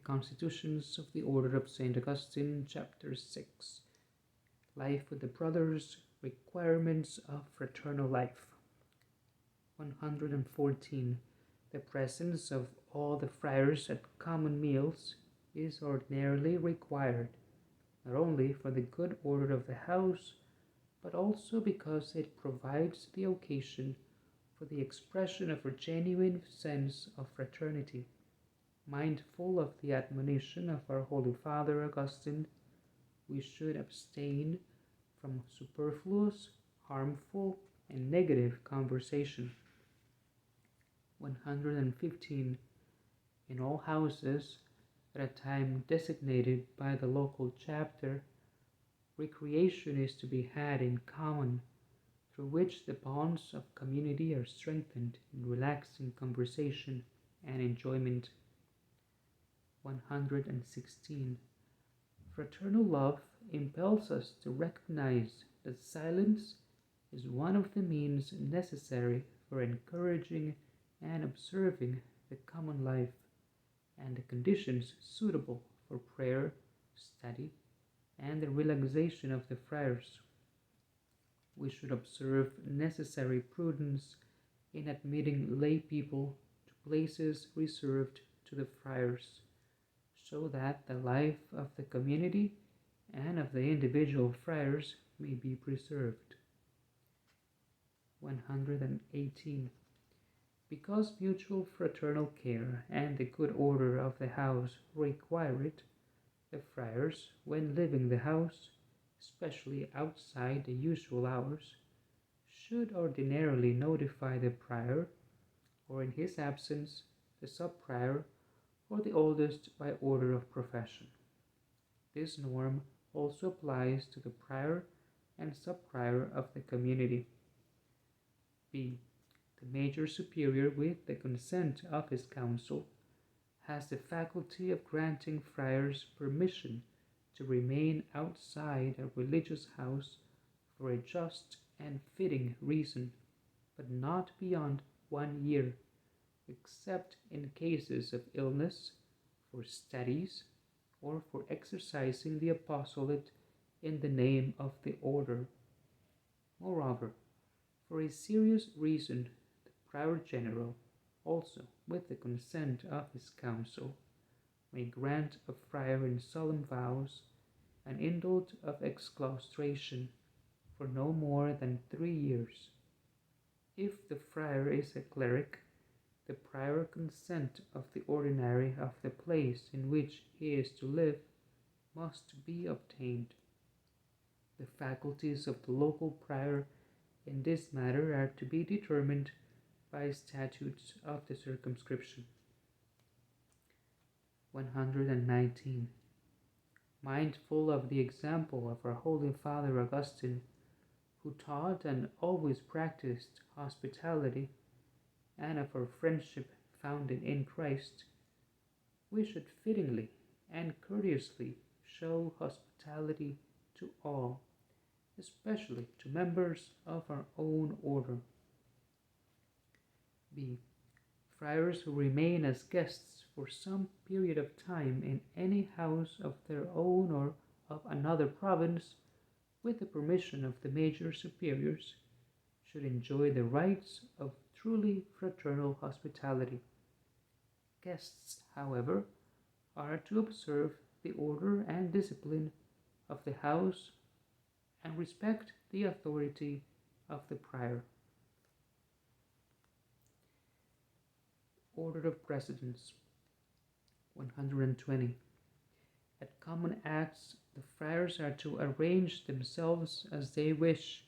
Constitutions of the Order of St. Augustine, Chapter 6. Life with the Brothers, Requirements of Fraternal Life. 114. The presence of all the friars at common meals is ordinarily required, not only for the good order of the house, but also because it provides the occasion for the expression of a genuine sense of fraternity. Mindful of the admonition of our Holy Father Augustine, we should abstain from superfluous, harmful, and negative conversation. 115. In all houses, at a time designated by the local chapter, recreation is to be had in common, through which the bonds of community are strengthened in relaxing conversation and enjoyment. 116. Fraternal love impels us to recognize that silence is one of the means necessary for encouraging and observing the common life, and the conditions suitable for prayer, study, and the relaxation of the friars. We should observe necessary prudence in admitting lay people to places reserved to the friars, so that the life of the community and of the individual friars may be preserved. 118. Because mutual fraternal care and the good order of the house require it, the friars, when leaving the house, especially outside the usual hours, should ordinarily notify the prior, or in his absence, the sub-prior, or the oldest by order of profession. This norm also applies to the prior and sub-prior of the community. B. The major superior, with the consent of his council, has the faculty of granting friars permission to remain outside a religious house for a just and fitting reason, but not beyond 1 year, except in cases of illness, for studies, or for exercising the apostolate in the name of the order. Moreover, for a serious reason, the Prior General, also with the consent of his council, may grant a friar in solemn vows an indult of exclaustration for no more than 3 years. If the friar is a cleric, the prior consent of the ordinary of the place in which he is to live must be obtained. The faculties of the local prior in this matter are to be determined by statutes of the circumscription. 119. Mindful of the example of our Holy Father Augustine, who taught and always practiced hospitality, and of our friendship founded in Christ, we should fittingly and courteously show hospitality to all, especially to members of our own order. B. Friars who remain as guests for some period of time in any house of their own or of another province, with the permission of the major superiors, should enjoy the rights of truly fraternal hospitality. Guests, however, are to observe the order and discipline of the house and respect the authority of the prior. Order of Precedence. 120. At common acts, the friars are to arrange themselves as they wish,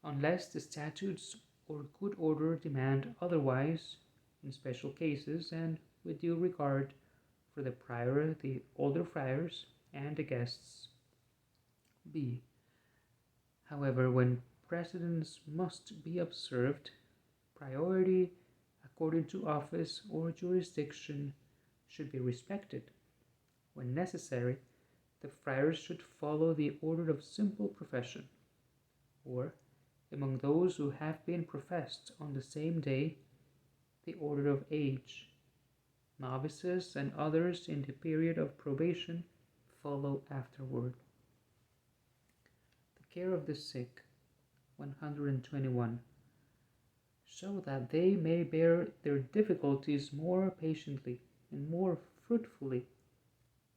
unless the statutes or good order demand otherwise, in special cases and with due regard for the prior, the older friars, and the guests. B. However, when precedence must be observed, priority according to office or jurisdiction should be respected. When necessary, the friars should follow the order of simple profession, or, among those who have been professed on the same day, the order of age, Novices and others in the period of probation follow afterward. The care of the sick, 121, so that they may bear their difficulties more patiently and more fruitfully.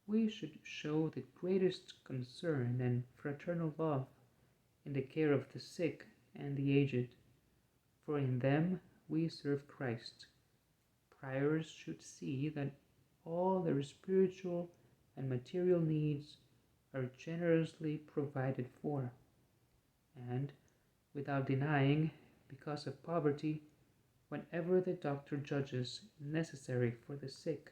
We should show the greatest concern and fraternal love in the care of the sick and the aged, for in them we serve Christ. Priors should see that all their spiritual and material needs are generously provided for, and, without denying, because of poverty, whenever the doctor judges necessary for the sick.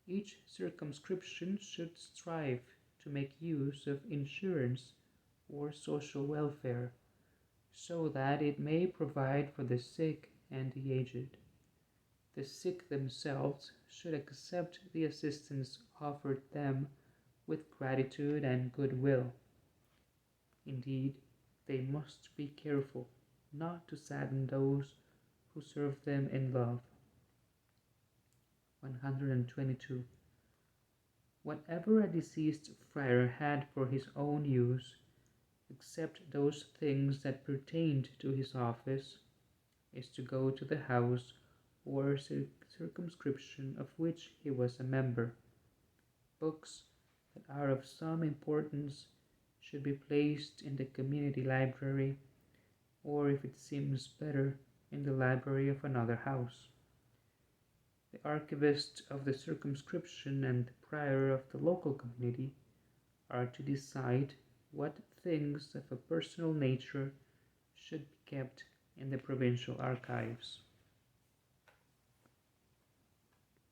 Each circumscription should strive to make use of insurance or social welfare, so that it may provide for the sick and the aged. The sick themselves should accept the assistance offered them with gratitude and goodwill. Indeed, they must be careful not to sadden those who serve them in love. 122. Whatever a deceased friar had for his own use, except those things that pertained to his office, is to go to the house or circumscription of which he was a member. Books that are of some importance should be placed in the community library, or if it seems better, in the library of another house. The archivist of the circumscription and the prior of the local community are to decide what things of a personal nature should be kept in the provincial archives.